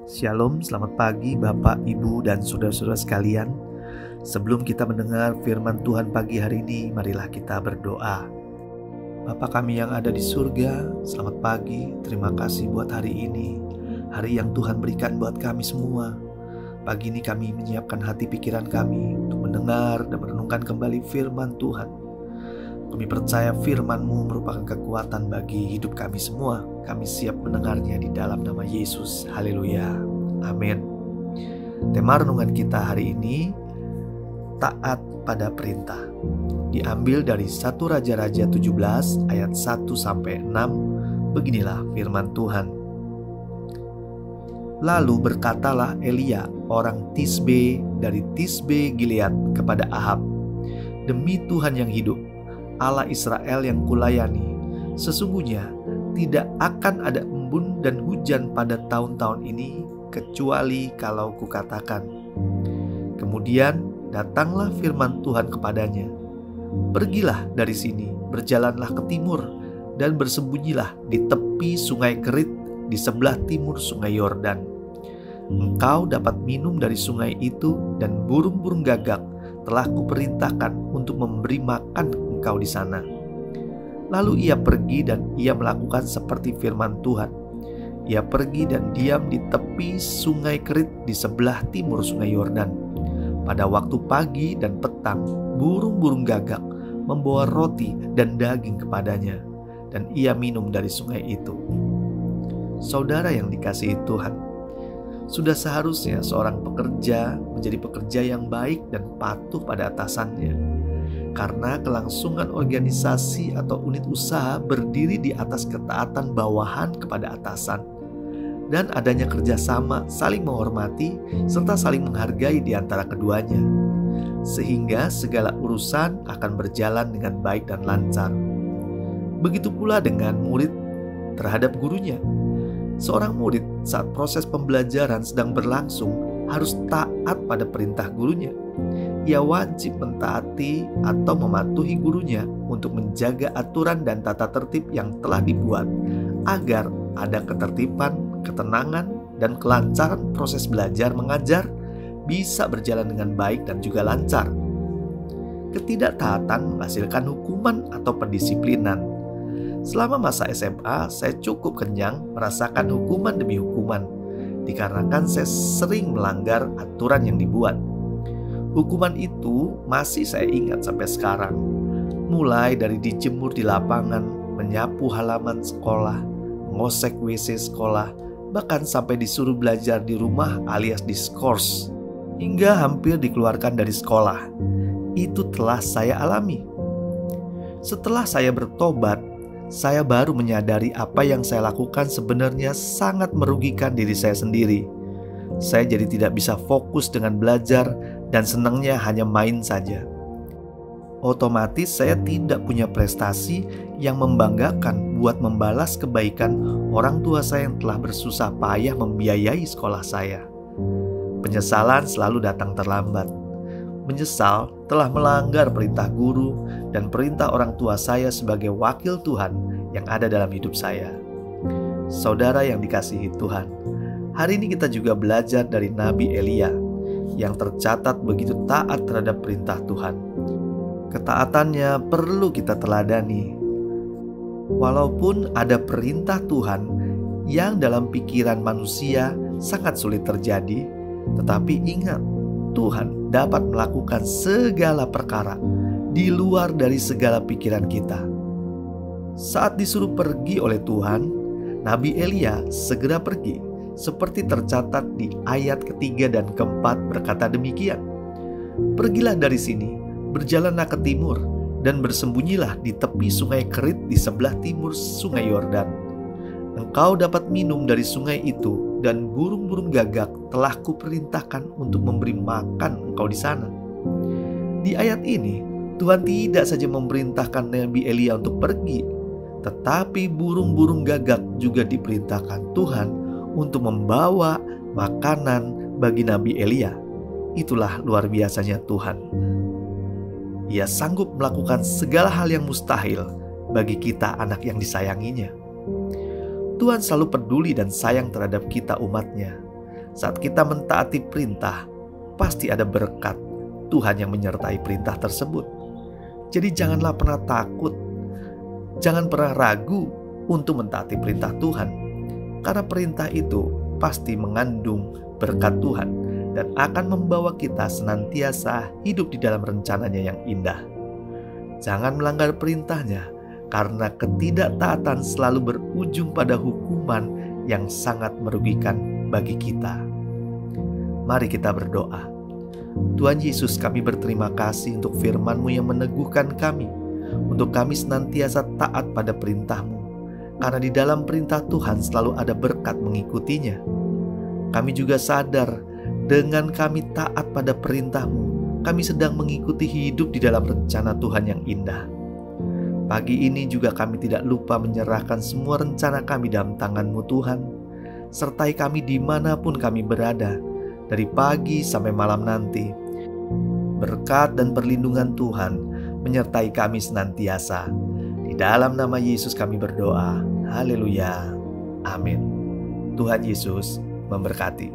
Shalom, selamat pagi Bapak, Ibu, dan saudara-saudara sekalian. Sebelum kita mendengar firman Tuhan pagi hari ini, marilah kita berdoa. Bapa kami yang ada di surga, selamat pagi, terima kasih buat hari ini. Hari yang Tuhan berikan buat kami semua. Pagi ini kami menyiapkan hati pikiran kami untuk mendengar dan merenungkan kembali firman Tuhan. Kami percaya firman-Mu merupakan kekuatan bagi hidup kami semua. Kami siap mendengarnya di dalam nama Yesus. Haleluya. Amin. Tema renungan kita hari ini, taat pada perintah. Diambil dari 1 Raja-Raja 17 ayat 1-6. Beginilah firman Tuhan. Lalu berkatalah Elia, orang Tisbe dari Tisbe Gilead kepada Ahab, "Demi Tuhan yang hidup, Allah Israel yang kulayani, sesungguhnya tidak akan ada embun dan hujan pada tahun-tahun ini, kecuali kalau kukatakan." Kemudian datanglah firman Tuhan kepadanya, "Pergilah dari sini, berjalanlah ke timur, dan bersembunyilah di tepi sungai Kerit di sebelah timur sungai Yordan. Engkau dapat minum dari sungai itu, dan burung-burung gagak telah kuperintahkan untuk memberi makan engkau di sana." Lalu ia pergi dan ia melakukan seperti firman Tuhan. Ia pergi dan diam di tepi sungai Kerit di sebelah timur sungai Yordan. Pada waktu pagi dan petang, burung-burung gagak membawa roti dan daging kepadanya, dan ia minum dari sungai itu. Saudara yang dikasihi Tuhan, sudah seharusnya seorang pekerja menjadi pekerja yang baik dan patuh pada atasannya. Karena kelangsungan organisasi atau unit usaha berdiri di atas ketaatan bawahan kepada atasan, dan adanya kerjasama, saling menghormati, serta saling menghargai di antara keduanya, sehingga segala urusan akan berjalan dengan baik dan lancar. Begitu pula dengan murid terhadap gurunya. Seorang murid saat proses pembelajaran sedang berlangsung harus taat pada perintah gurunya. Ia wajib mentaati atau mematuhi gurunya untuk menjaga aturan dan tata tertib yang telah dibuat, agar ada ketertiban, ketenangan, dan kelancaran proses belajar mengajar bisa berjalan dengan baik dan juga lancar. Ketidaktaatan menghasilkan hukuman atau pendisiplinan. Selama masa SMA, saya cukup kenyang merasakan hukuman demi hukuman, dikarenakan saya sering melanggar aturan yang dibuat. Hukuman itu masih saya ingat sampai sekarang. Mulai dari dijemur di lapangan, menyapu halaman sekolah, mengosek WC sekolah, bahkan sampai disuruh belajar di rumah alias diskors, hingga hampir dikeluarkan dari sekolah. Itu telah saya alami. Setelah saya bertobat, saya baru menyadari apa yang saya lakukan sebenarnya sangat merugikan diri saya sendiri. Saya jadi tidak bisa fokus dengan belajar dan senangnya hanya main saja. Otomatis saya tidak punya prestasi yang membanggakan buat membalas kebaikan orang tua saya yang telah bersusah payah membiayai sekolah saya. Penyesalan selalu datang terlambat. Menyesal telah melanggar perintah guru dan perintah orang tua saya sebagai wakil Tuhan yang ada dalam hidup saya. Saudara yang dikasihi Tuhan, hari ini kita juga belajar dari Nabi Elia yang tercatat begitu taat terhadap perintah Tuhan. Ketaatannya perlu kita teladani. Walaupun ada perintah Tuhan yang dalam pikiran manusia sangat sulit terjadi, tetapi ingat, Tuhan dapat melakukan segala perkara di luar dari segala pikiran kita. Saat disuruh pergi oleh Tuhan, Nabi Elia segera pergi, seperti tercatat di ayat ketiga dan keempat berkata demikian, "Pergilah dari sini, berjalanlah ke timur, dan bersembunyilah di tepi sungai Kerit di sebelah timur sungai Yordan. Engkau dapat minum dari sungai itu, dan burung-burung gagak telah kuperintahkan untuk memberi makan engkau di sana." Di ayat ini, Tuhan tidak saja memerintahkan Nabi Elia untuk pergi, tetapi burung-burung gagak juga diperintahkan Tuhan untuk membawa makanan bagi Nabi Elia. Itulah luar biasanya Tuhan. Ia sanggup melakukan segala hal yang mustahil bagi kita anak yang disayanginya. Tuhan selalu peduli dan sayang terhadap kita umatnya. Saat kita mentaati perintah, pasti ada berkat Tuhan yang menyertai perintah tersebut. Jadi janganlah pernah takut, jangan pernah ragu untuk mentaati perintah Tuhan, karena perintah itu pasti mengandung berkat Tuhan dan akan membawa kita senantiasa hidup di dalam rencananya yang indah. Jangan melanggar perintahnya, karena ketidaktaatan selalu berujung pada hukuman yang sangat merugikan bagi kita. Mari kita berdoa. Tuhan Yesus, kami berterima kasih untuk firman-Mu yang meneguhkan kami, untuk kami senantiasa taat pada perintah-Mu, karena di dalam perintah Tuhan selalu ada berkat mengikutinya. Kami juga sadar dengan kami taat pada perintah-Mu, kami sedang mengikuti hidup di dalam rencana Tuhan yang indah. Pagi ini juga kami tidak lupa menyerahkan semua rencana kami dalam tangan-Mu Tuhan. Sertai kami dimanapun kami berada, dari pagi sampai malam nanti. Berkat dan perlindungan Tuhan menyertai kami senantiasa. Di dalam nama Yesus kami berdoa. Haleluya. Amin. Tuhan Yesus memberkati.